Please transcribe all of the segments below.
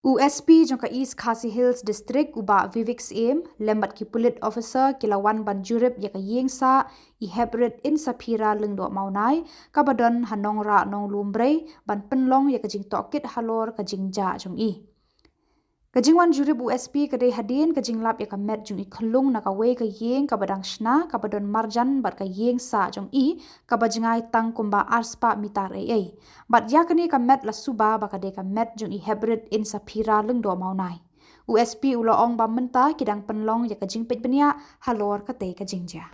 USP jangka East Khasi Hills District uba Vivix aim lembat ki pulit officer kilawan ban Jurip yaka yengsa I Heprit Insaphira lengdo maunai kabadon hanong ra nong lumbrei ban penlong yaka jing tokit halor ka jing ja jong I. Kajingwan Jurip USP kadai hadin kajing lap yaka met jong I kelung na kawe ka yeng kabadang shna kabadon marjan bat ka yeng sa jong I kabajingai tang kumba arspa mitar ai. Bat yakani ka met la suba bakade ka met jong I Heprit Insaphira lengdo maunai. USP uloong ba menta kidang penlong yaka jing pet benia halor kate ka jing ja.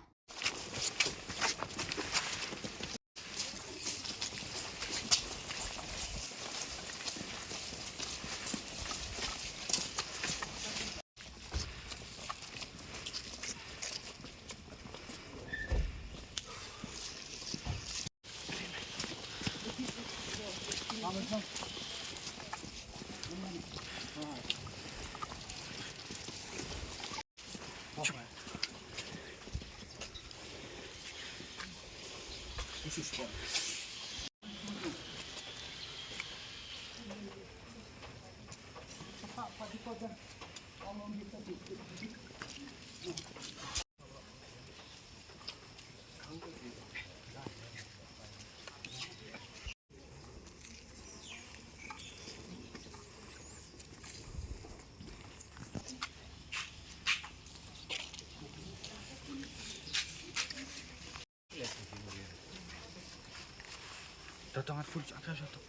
Datang at full apa satu.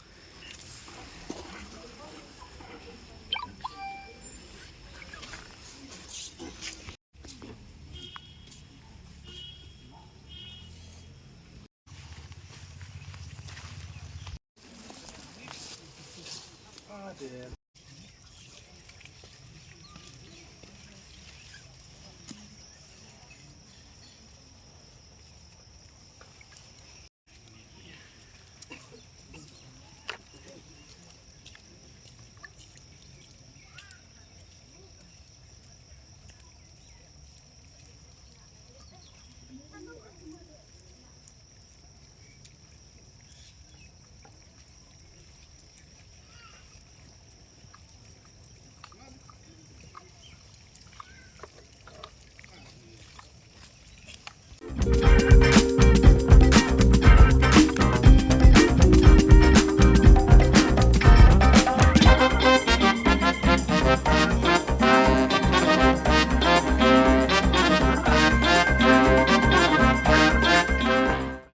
Ada.